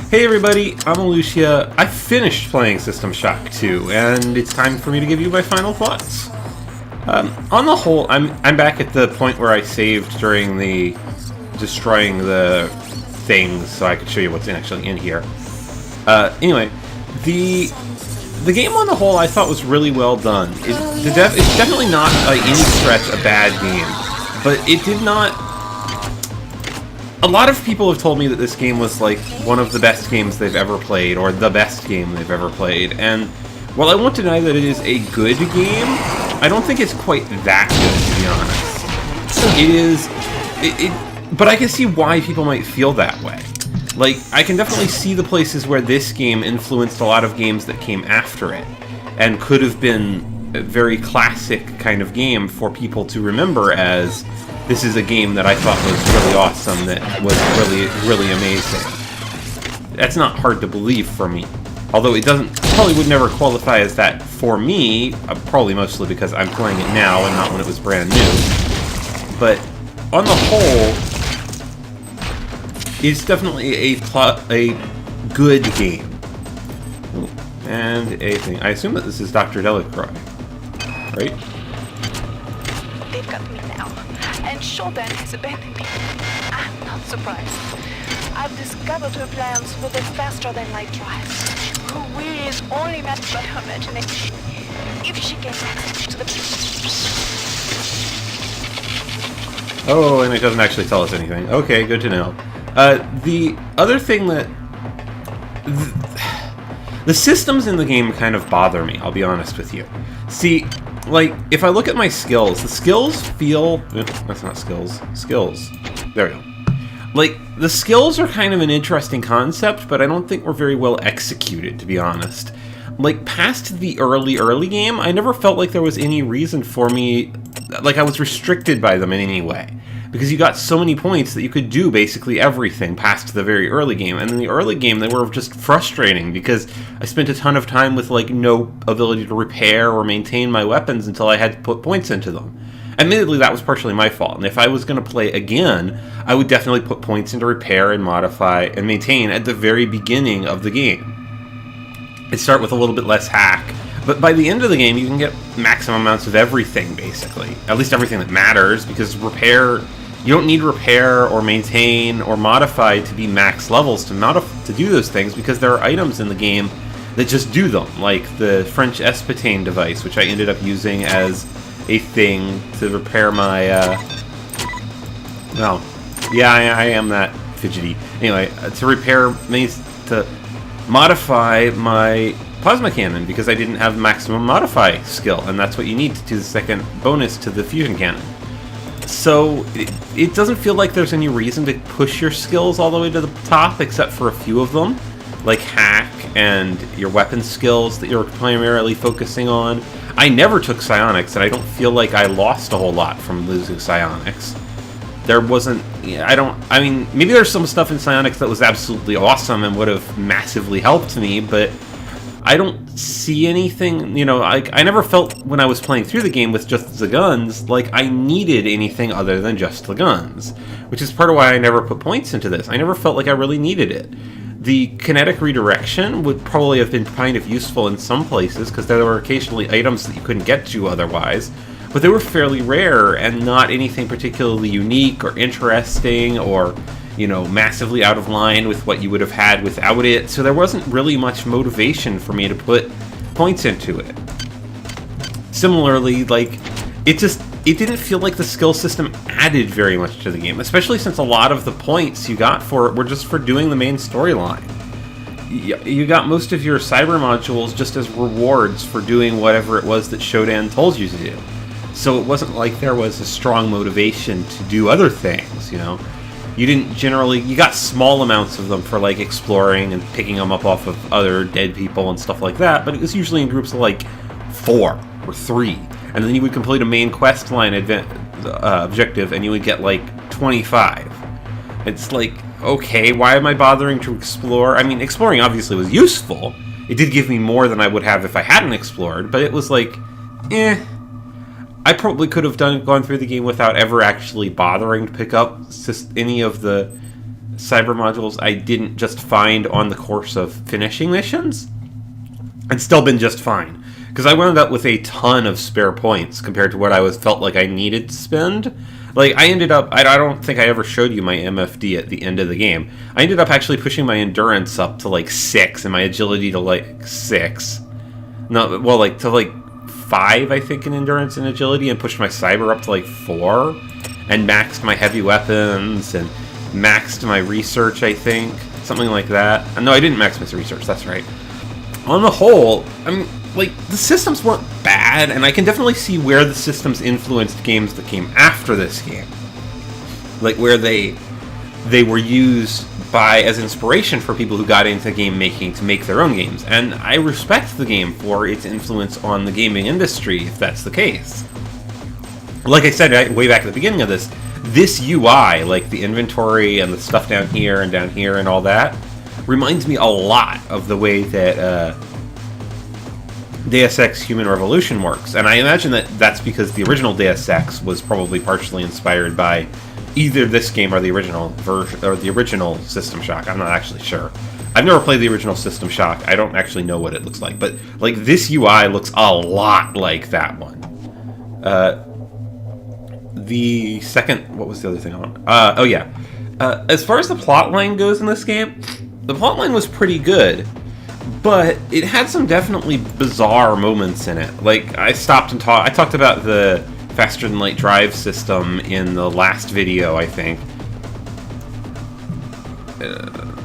Hey everybody, I'm Ilushia. I finished playing System Shock 2, and it's time for me to give you my final thoughts. On the whole, I'm back at the point where I saved during the destroying the things, so I could show you what's actually in here. Anyway, the game on the whole I thought was really well done. It's definitely not by any stretch a bad game, but it did not. A lot of people have told me that this game was like one of the best games they've ever played, or the best game they've ever played, and while I won't deny that it is a good game, I don't think it's quite that good, to be honest. It is, but I can see why people might feel that way. Like, I can definitely see the places where this game influenced a lot of games that came after it, and could have been a very classic kind of game for people to remember as, this is a game that I thought was really awesome, that was really amazing. That's not hard to believe for me. Although it probably would never qualify as that for me, probably mostly because I'm playing it now and not when it was brand new. But on the whole, it's definitely a good game. And a thing. I assume that this is Dr. Delacroix, right? They've got me now, and Shodan has abandoned me. I'm not surprised. I've discovered her plans for the faster-than-light drive. Her will is only matched by her imagination. If she gets access to the... Oh, and it doesn't actually tell us anything. Okay, good to know. The other thing that... The systems in the game kind of bother me, I'll be honest with you. See, like, if I look at my skills, the skills feel... That's not skills. Skills. There we go. Like, the skills are kind of an interesting concept, but I don't think we're very well executed, to be honest. Like, past the early game, I never felt like there was any reason for me... Like, I was restricted by them in any way. Because you got so many points that you could do basically everything past the very early game. And in the early game, they were just frustrating because I spent a ton of time with, like, no ability to repair or maintain my weapons until I had to put points into them. Admittedly, that was partially my fault, and if I was going to play again, I would definitely put points into repair and modify and maintain at the very beginning of the game. I'd start with a little bit less hack, but by the end of the game, you can get maximum amounts of everything, basically. At least everything that matters, because repair... You don't need repair or maintain or modify to be max levels to do those things, because there are items in the game that just do them, like the French Espadane device, which I ended up using as a thing to repair my, well, yeah, I am that fidgety. Anyway, to modify my plasma cannon, because I didn't have maximum modify skill, and that's what you need to do the second bonus to the fusion cannon. So, it doesn't feel like there's any reason to push your skills all the way to the top, except for a few of them, like hack and your weapon skills that you're primarily focusing on. I never took psionics, and I don't feel like I lost a whole lot from losing psionics. There wasn't... I mean, maybe there's some stuff in psionics that was absolutely awesome and would have massively helped me, but I don't see anything, you know, I never felt when I was playing through the game with just the guns, like I needed anything other than just the guns. Which is part of why I never put points into this. I never felt like I really needed it. The kinetic redirection would probably have been kind of useful in some places, because there were occasionally items that you couldn't get to otherwise, but they were fairly rare and not anything particularly unique or interesting or, you know, massively out of line with what you would have had without it, so there wasn't really much motivation for me to put points into it. Similarly, like, it didn't feel like the skill system added very much to the game, especially since a lot of the points you got for it were just for doing the main storyline. You got most of your cyber modules just as rewards for doing whatever it was that Shodan told you to do. So it wasn't like there was a strong motivation to do other things, you know? You got small amounts of them for, like, exploring and picking them up off of other dead people and stuff like that, but it was usually in groups of, like, 4 or 3. And then you would complete a main quest line objective, and you would get, like, 25. It's like, okay, why am I bothering to explore? I mean, exploring obviously was useful. It did give me more than I would have if I hadn't explored, but it was like, I probably could have gone through the game without ever actually bothering to pick up any of the cyber modules I didn't just find on the course of finishing missions, and still been just fine. Because I wound up with a ton of spare points compared to what I felt like I needed to spend. Like, I ended up... I don't think I ever showed you my MFD at the end of the game. I ended up actually pushing my endurance up to, like, 6, and my agility to, like, 6. No, well, like, to, like, 5, I think, in endurance and agility, and pushed my cyber up to, like, 4. And maxed my heavy weapons, and maxed my research, I think. Something like that. No, I didn't max my research, that's right. On the whole, I mean... like, the systems weren't bad, and I can definitely see where the systems influenced games that came after this game. Like, where they were used as inspiration for people who got into game making to make their own games. And I respect the game for its influence on the gaming industry, if that's the case. Like I said way back at the beginning of this UI, like the inventory and the stuff down here and all that, reminds me a lot of the way that... Deus Ex Human Revolution works, and I imagine that's because the original Deus Ex was probably partially inspired by either this game or the original version or the original System Shock. I'm not actually sure. I've never played the original System Shock. I don't actually know what it looks like, but like this UI looks a lot like that one. The second, what was the other thing I want? Oh yeah. As far as the plot line goes in this game, the plot line was pretty good. But it had some definitely bizarre moments in it. Like, I talked about the faster-than-light drive system in the last video, I think.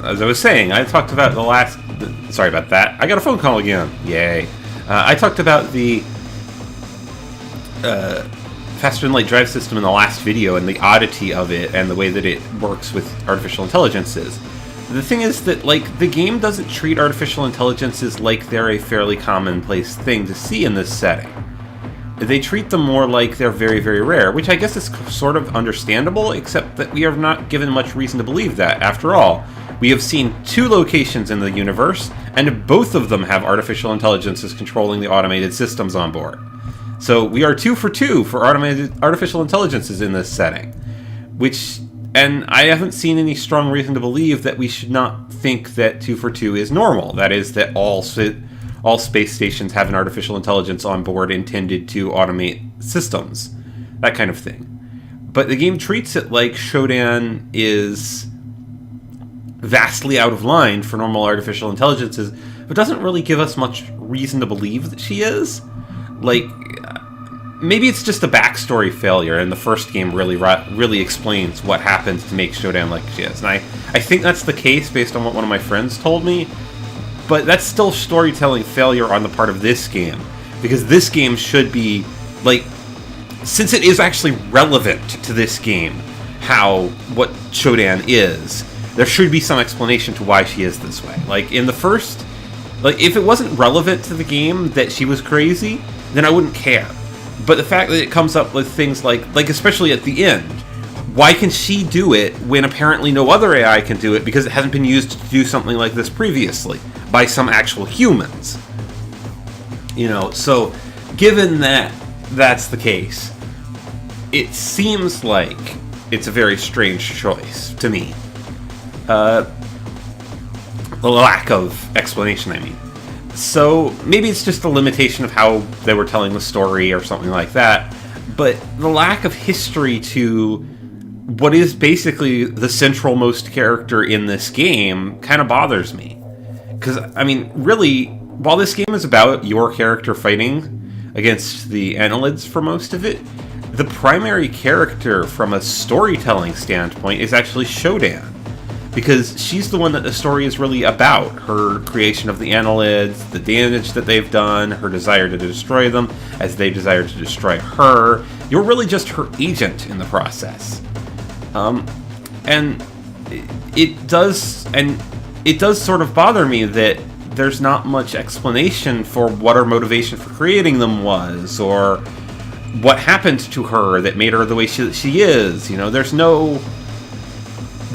As I was saying, I talked about sorry about that. I got a phone call again. Yay. I talked about the faster-than-light drive system in the last video and the oddity of it and the way that it works with artificial intelligences. The thing is that, like, the game doesn't treat artificial intelligences like they're a fairly commonplace thing to see in this setting. They treat them more like they're very, very rare, which I guess is sort of understandable, except that we are not given much reason to believe that. After all, we have seen 2 locations in the universe, and both of them have artificial intelligences controlling the automated systems on board. So we are 2 for 2 for artificial intelligences in this setting, and I haven't seen any strong reason to believe that we should not think that 2 for 2 is normal. That is, that all space stations have an artificial intelligence on board intended to automate systems. That kind of thing. But the game treats it like Shodan is vastly out of line for normal artificial intelligences, but doesn't really give us much reason to believe that she is. Like... maybe it's just a backstory failure, and the first game really explains what happened to make Shodan like she is. And I think that's the case based on what one of my friends told me, but that's still storytelling failure on the part of this game. Because this game should be, like, since it is actually relevant to this game, what Shodan is, there should be some explanation to why she is this way. Like, in the first, like, if it wasn't relevant to the game that she was crazy, then I wouldn't care. But the fact that it comes up with things like especially at the end, why can she do it when apparently no other AI can do it because it hasn't been used to do something like this previously by some actual humans? You know, so given that that's the case, it seems like it's a very strange choice to me. The lack of explanation, I mean. So maybe it's just a limitation of how they were telling the story or something like that, but the lack of history to what is basically the central-most character in this game kind of bothers me. Because, I mean, really, while this game is about your character fighting against the Annelids for most of it, the primary character from a storytelling standpoint is actually Shodan. Because she's the one that the story is really about. Her creation of the Annelids, the damage that they've done, her desire to destroy them, as they desire to destroy her. You're really just her agent in the process. And it does sort of bother me that there's not much explanation for what her motivation for creating them was, or what happened to her that made her the way she is. You know, they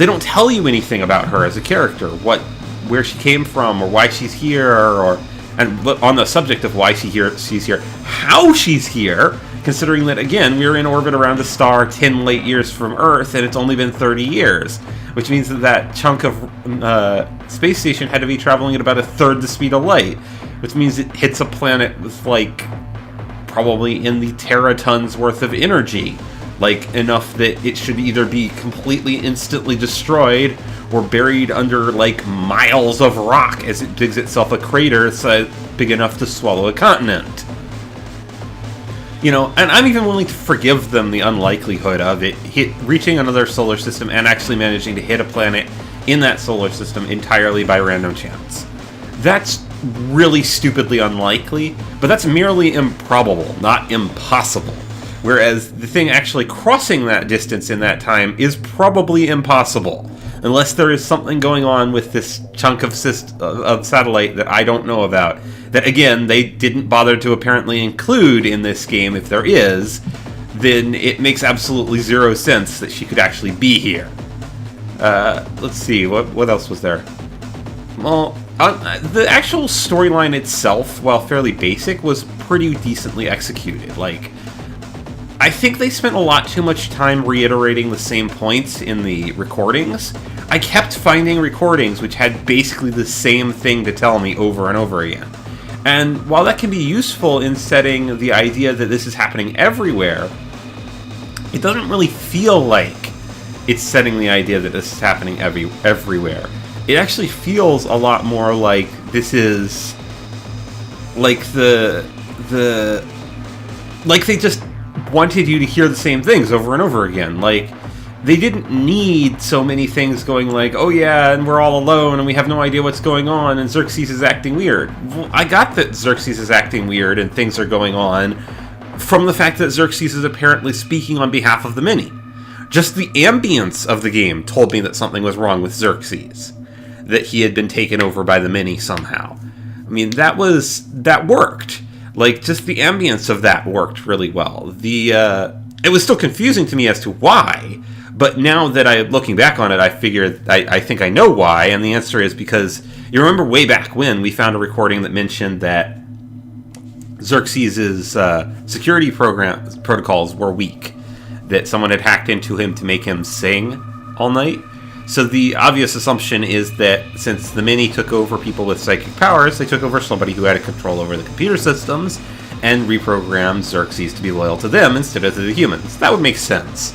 don't tell you anything about her as a character, where she came from, or why she's here, and on the subject of why she's here, how she's here, considering that, again, we're in orbit around a star 10 light years from Earth, and it's only been 30 years. which means that chunk of space station had to be traveling at about a third the speed of light, which means it hits a planet with, like, probably in the teratons worth of energy, like enough that it should either be completely instantly destroyed or buried under, like, miles of rock as it digs itself a crater big enough to swallow a continent. You know, and I'm even willing to forgive them the unlikelihood of it reaching another solar system and actually managing to hit a planet in that solar system entirely by random chance. That's really stupidly unlikely, but that's merely improbable, not impossible. Whereas the thing actually crossing that distance in that time is probably impossible, unless there is something going on with this chunk of satellite that I don't know about, that, again, they didn't bother to apparently include in this game. If there is, then it makes absolutely zero sense that she could actually be here. Let's see, what else was there? Well, the actual storyline itself, while fairly basic, was pretty decently executed. Like, I think they spent a lot too much time reiterating the same points in the recordings. I kept finding recordings which had basically the same thing to tell me over and over again. And while that can be useful in setting the idea that this is happening everywhere, it doesn't really feel like it's setting the idea that this is happening everywhere. It actually feels a lot more like this is like like they just wanted you to hear the same things over and over again. Like, they didn't need so many things going like, oh yeah, and we're all alone and we have no idea what's going on and Xerxes is acting weird. Well, I got that Xerxes is acting weird and things are going on from the fact that Xerxes is apparently speaking on behalf of the many. Just the ambience of the game told me that something was wrong with Xerxes, that he had been taken over by the many somehow. I mean, that worked. Like, just the ambience of that worked really well. It was still confusing to me as to why, but now that looking back on it, I think I know why, and the answer is because you remember way back when we found a recording that mentioned that Xerxes' security protocols were weak, that someone had hacked into him to make him sing all night. So the obvious assumption is that since the many took over people with psychic powers, they took over somebody who had a control over the computer systems and reprogrammed Xerxes to be loyal to them instead of to the humans. That would make sense.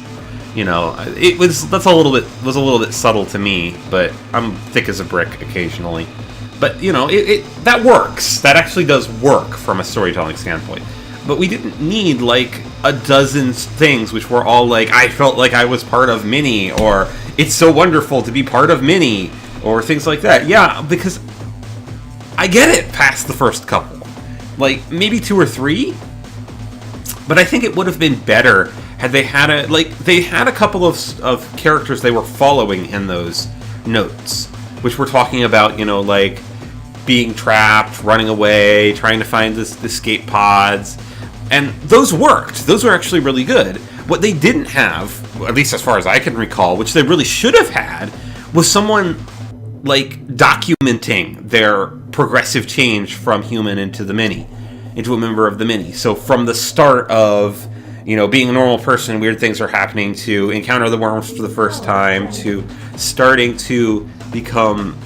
You know, was a little bit subtle to me, but I'm thick as a brick occasionally. But, you know, that works. That actually does work from a storytelling standpoint. But we didn't need, like, a dozen things which were all like, I felt like I was part of Mini, or it's so wonderful to be part of Mini, or things like that. Yeah, because I get it past the first couple. Like, maybe 2 or 3? But I think it would have been better had they had they had a couple of characters they were following in those notes, which were talking about, you know, like, being trapped, running away, trying to find this escape pods. And those worked. Those were actually really good. What they didn't have, at least as far as I can recall, which they really should have had, was someone, like, documenting their progressive change from human into the many, into a member of the many. So from the start of, you know, being a normal person, weird things are happening, to encounter the worms for the first time, to starting to become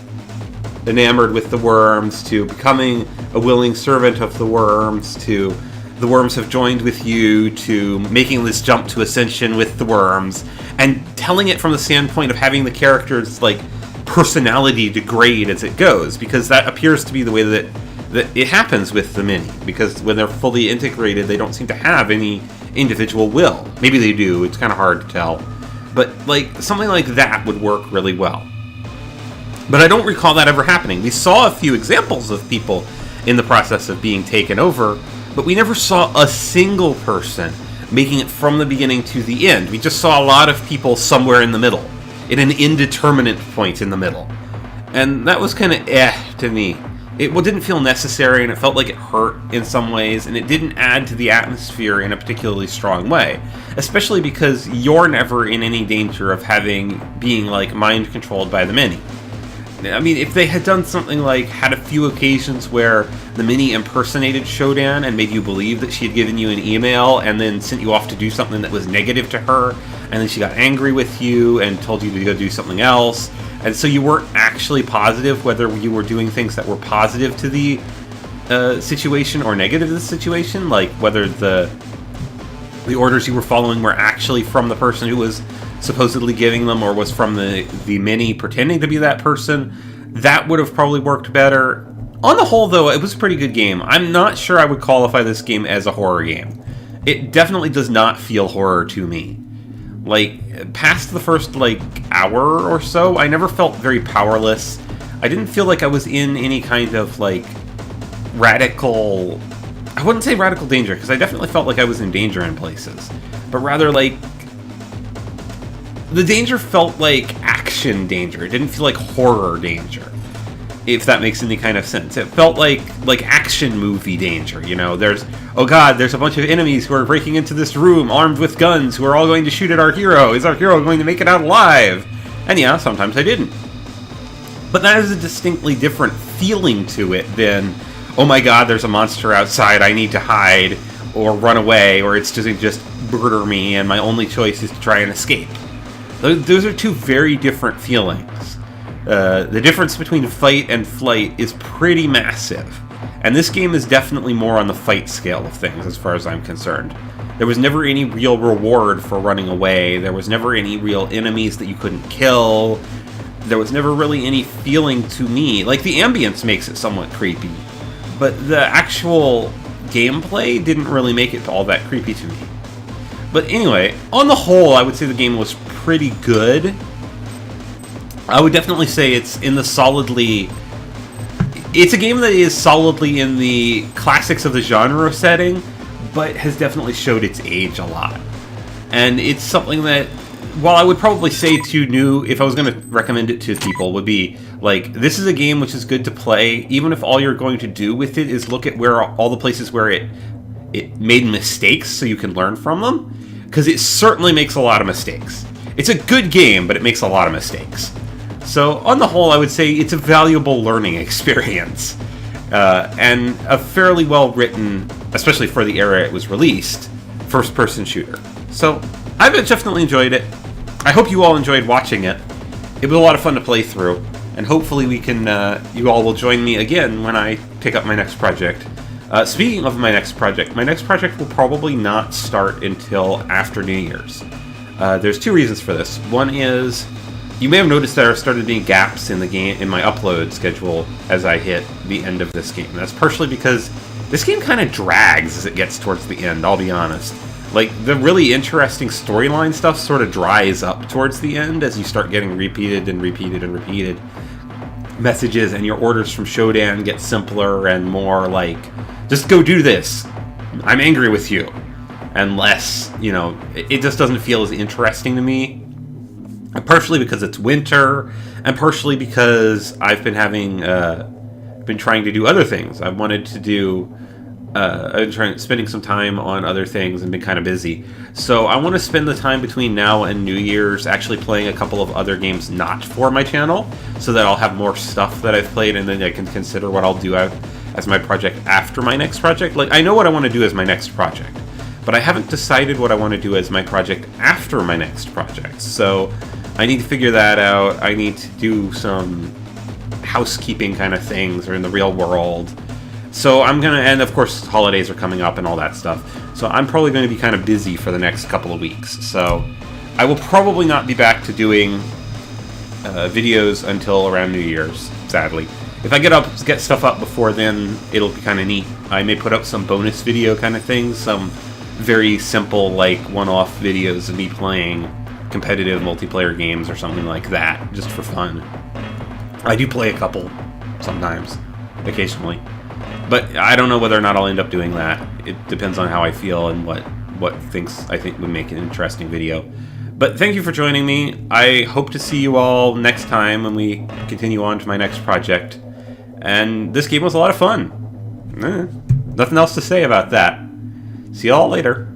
enamored with the worms, to becoming a willing servant of the worms, to the worms have joined with you, to making this jump to ascension with the worms, and telling it from the standpoint of having the characters, like, personality degrade as it goes, because that appears to be the way that it happens with the many, because when they're fully integrated, they don't seem to have any individual will. Maybe they do, it's kind of hard to tell. But, like, something like that would work really well. But I don't recall that ever happening. We saw a few examples of people in the process of being taken over, but we never saw a single person making it from the beginning to the end. We just saw a lot of people somewhere in the middle, in an indeterminate point in the middle. And that was kind of to me. It didn't feel necessary, and it felt like it hurt in some ways, and it didn't add to the atmosphere in a particularly strong way. Especially because you're never in any danger of being like mind controlled by the many. I mean, if they had done something like had a few occasions where the mini impersonated Shodan and made you believe that she had given you an email and then sent you off to do something that was negative to her, and then she got angry with you and told you to go do something else. And so you weren't actually positive whether you were doing things that were positive to the situation or negative to the situation, like whether the orders you were following were actually from the person who was supposedly giving them or was from the mini pretending to be that person. That would have probably worked better. On the whole, though, it was a pretty good game. I'm not sure I would qualify this game as a horror game. It definitely does not feel horror to me. Like, past the first, like, hour or so, I never felt very powerless. I didn't feel like I was in any kind of, like, radical... I wouldn't say radical danger, because I definitely felt like I was in danger in places. But rather, like... the danger felt like action danger. It didn't feel like horror danger, if that makes any kind of sense. It felt like action movie danger, you know? There's, oh god, there's a bunch of enemies who are breaking into this room armed with guns who are all going to shoot at our hero. Is our hero going to make it out alive? And yeah, sometimes I didn't. But that is a distinctly different feeling to it than, oh my god, there's a monster outside, I need to hide, or run away, or it's just murder me, and my only choice is to try and escape. Those are two very different feelings. The difference between fight and flight is pretty massive. And this game is definitely more on the fight scale of things, as far as I'm concerned. There was never any real reward for running away. There was never any real enemies that you couldn't kill. There was never really any feeling to me. Like, the ambience makes it somewhat creepy. But the actual gameplay didn't really make it all that creepy to me. But anyway, on the whole, I would say the game was pretty good. I would definitely say it's in the solidly... It's a game that is solidly in the classics of the genre setting, but has definitely showed its age a lot. And it's something that, while I would probably say to new, if I was going to recommend it to people, would be, like, this is a game which is good to play, even if all you're going to do with it is look at where all the places where it made mistakes so you can learn from them. Because it certainly makes a lot of mistakes. It's a good game, but it makes a lot of mistakes. So, on the whole, I would say it's a valuable learning experience. And a fairly well-written, especially for the era it was released, first-person shooter. So, I've definitely enjoyed it. I hope you all enjoyed watching it. It was a lot of fun to play through. And hopefully we can, you all will join me again when I pick up my next project. Speaking of my next project will probably not start until after New Year's. There's two reasons for this. One is, you may have noticed there started being gaps in the game, in my upload schedule as I hit the end of this game. That's partially because this game kind of drags as it gets towards the end, I'll be honest. Like, the really interesting storyline stuff sort of dries up towards the end as you start getting repeated and repeated and repeated messages, and your orders from Shodan get simpler and more like, just go do this, I'm angry with you, and less, you know, it just doesn't feel as interesting to me. Partially because it's winter, and partially because I've been having, been trying to do other things. I've wanted to do, I've been spending some time on other things and been kind of busy. So I want to spend the time between now and New Year's actually playing a couple of other games not for my channel, so that I'll have more stuff that I've played, and then I can consider what I'll do as my project after my next project. Like, I know what I want to do as my next project, but I haven't decided what I want to do as my project after my next project. So I need to figure that out. I need to do some housekeeping kind of things, or in the real world. So I'm gonna, and of course holidays are coming up and all that stuff. So I'm probably going to be kind of busy for the next couple of weeks. So I will probably not be back to doing videos until around New Year's, sadly. If I get stuff up before then, it'll be kind of neat. I may put up some bonus video kind of things, some very simple, like, one-off videos of me playing competitive multiplayer games or something like that, just for fun. I do play a couple sometimes, occasionally, but I don't know whether or not I'll end up doing that. It depends on how I feel and what things I think would make an interesting video. But thank you for joining me. I hope to see you all next time when we continue on to my next project. And this game was a lot of fun. Nothing else to say about that. See you all later.